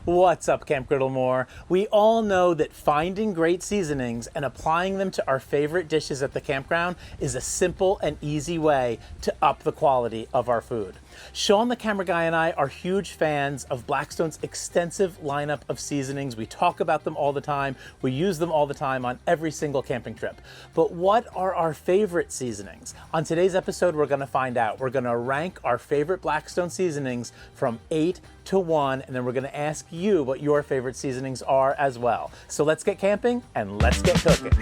What's up, Camp Griddle More? We all know that finding great seasonings and applying them to our favorite dishes at the campground is a simple and easy way to up the quality of our food. Shawn, the camera guy, and I are huge fans of Blackstone's extensive lineup of seasonings. We talk about them all the time. We use them all the time on every single camping trip. But what are our favorite seasonings? On today's episode, we're going to find out. We're going to rank our favorite Blackstone seasonings from 8 to 1, and then we're going to ask you what your favorite seasonings are as well. So let's get camping and let's get cooking.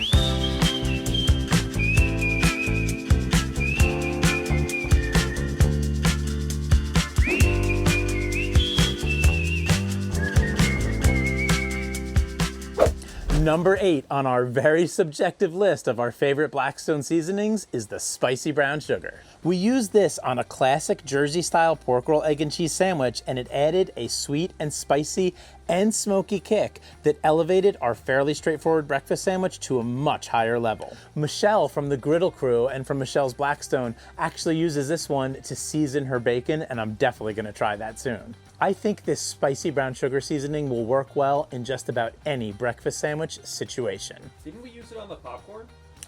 Number 8 on our very subjective list of our favorite Blackstone seasonings is the spicy brown sugar. We used this on a classic Jersey-style pork roll, egg, and cheese sandwich, and it added a sweet and spicy and smoky kick that elevated our fairly straightforward breakfast sandwich to a much higher level. Michelle from the Griddle crew and from Michelle's Blackstone actually uses this one to season her bacon, and I'm definitely going to try that soon. I think this spicy brown sugar seasoning will work well in just about any breakfast sandwich situation. Didn't we use it on the popcorn?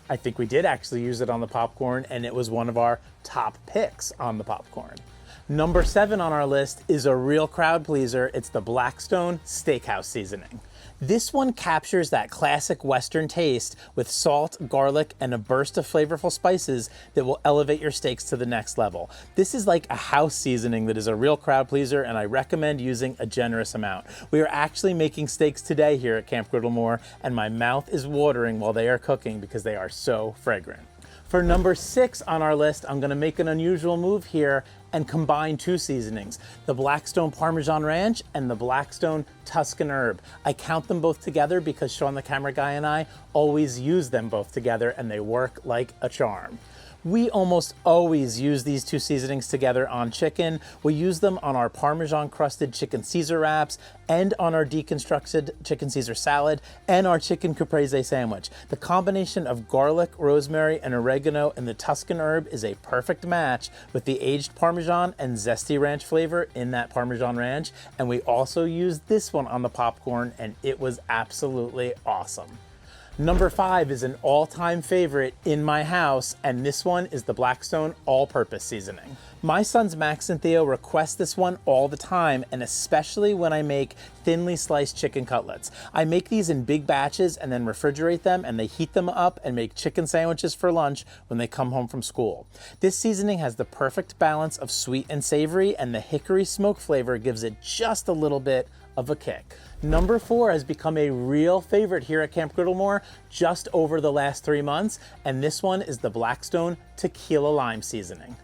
I think we did actually use it on the popcorn, and it was one of our top picks on the popcorn. Number 7 on our list is a real crowd pleaser. It's the Blackstone Steakhouse seasoning. This one captures that classic Western taste with salt, garlic, and a burst of flavorful spices that will elevate your steaks to the next level. This is like a house seasoning that is a real crowd pleaser, and I recommend using a generous amount. We are actually making steaks today here at Camp Griddle More, and my mouth is watering while they are cooking because they are so fragrant. For number 6 on our list, I'm going to make an unusual move here and combine two seasonings, the Blackstone Parmesan Ranch and the Blackstone Tuscan Herb. I count them both together because Shawn, the camera guy, and I always use them both together, and they work like a charm. We almost always use these two seasonings together on chicken. We use them on our Parmesan crusted chicken Caesar wraps and on our deconstructed chicken Caesar salad and our chicken caprese sandwich. The combination of garlic, rosemary, and oregano in the Tuscan Herb is a perfect match with the aged Parmesan and zesty ranch flavor in that Parmesan Ranch. And we also used this one on the popcorn, and it was absolutely awesome. Number 5 is an all-time favorite in my house, and this one is the Blackstone All-Purpose Seasoning. My sons Max and Theo request this one all the time, and especially when I make thinly sliced chicken cutlets. I make these in big batches and then refrigerate them, and they heat them up and make chicken sandwiches for lunch when they come home from school. This seasoning has the perfect balance of sweet and savory, and the hickory smoke flavor gives it just a little bit of a kick. Number 4 has become a real favorite here at Camp Griddle More just over the last 3 months, and this one is the Blackstone Tequila Lime Seasoning.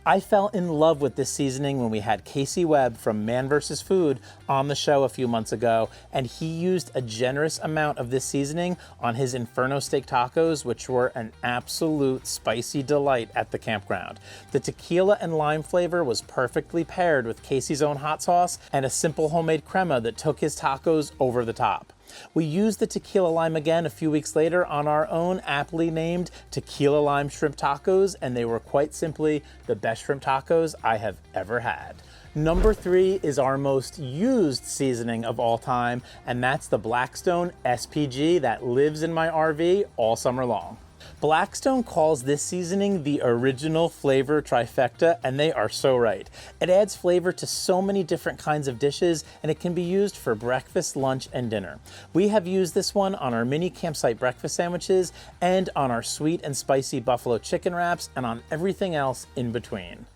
I fell in love with this seasoning when we had Casey Webb from Man vs. Food on the show a few months ago, and he used a generous amount of this seasoning on his Inferno steak tacos, which were an absolute spicy delight at the campground. The tequila and lime flavor was perfectly paired with Casey's own hot sauce and a simple homemade crema that took his tacos over the top. We used the tequila lime again a few weeks later on our own aptly named tequila lime shrimp tacos, and they were quite simply the best shrimp tacos I have ever had. Number 3 is our most used seasoning of all time, and that's the Blackstone SPG that lives in my RV all summer long. Blackstone calls this seasoning the original flavor trifecta, and they are so right. It adds flavor to so many different kinds of dishes, and it can be used for breakfast, lunch, and dinner. We have used this one on our mini campsite breakfast sandwiches and on our sweet and spicy buffalo chicken wraps and on everything else in between.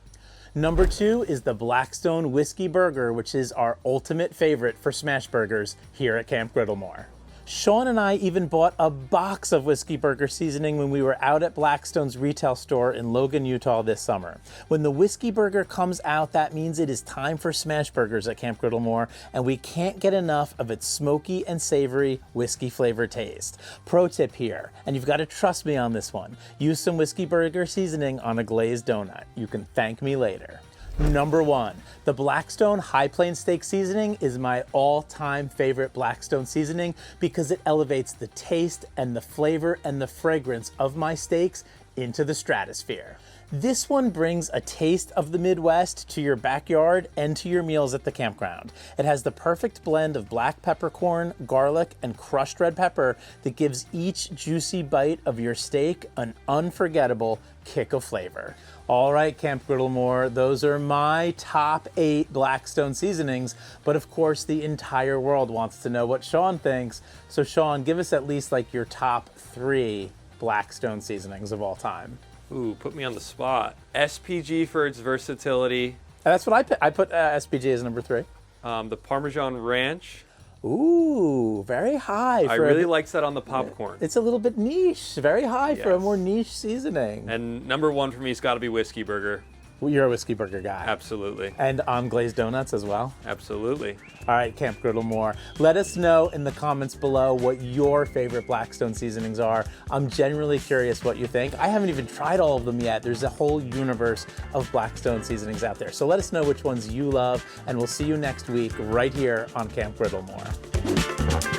Number 2 is the Blackstone Whiskey Burger, which is our ultimate favorite for smash burgers here at Camp Griddle More. Shawn and I even bought a box of Whiskey Burger seasoning when we were out at Blackstone's retail store in Logan, Utah this summer. When the Whiskey Burger comes out, that means it is time for smash burgers at Camp Griddle More, and we can't get enough of its smoky and savory whiskey flavor taste. Pro tip here, and you've got to trust me on this one, use some Whiskey Burger seasoning on a glazed donut. You can thank me later. Number 1, the Blackstone High Plains Steak Seasoning is my all-time favorite Blackstone seasoning because it elevates the taste and the flavor and the fragrance of my steaks into the stratosphere. This one brings a taste of the Midwest to your backyard and to your meals at the campground. It has the perfect blend of black peppercorn, garlic, and crushed red pepper that gives each juicy bite of your steak an unforgettable kick of flavor. All right, Camp Griddlemore, those are my top 8 Blackstone seasonings, but of course the entire world wants to know what Shawn thinks. So Shawn, give us at least like your top 3 Blackstone seasonings of all time. Ooh, put me on the spot. SPG for its versatility. That's what I put. I put SPG as number 3. The Parmesan Ranch. Ooh, very high. I really liked that on the popcorn. It's a little bit niche, very high for a Yes. more niche seasoning. And number 1 for me has got to be Whiskey Burger. Well, you're a whiskey burger guy. Absolutely. And on glazed donuts as well. Absolutely. All right, Camp Griddlemore, let us know in the comments below what your favorite Blackstone seasonings are. I'm genuinely curious what you think. I haven't even tried all of them yet. There's a whole universe of Blackstone seasonings out there. So let us know which ones you love, and we'll see you next week right here on Camp Griddlemore.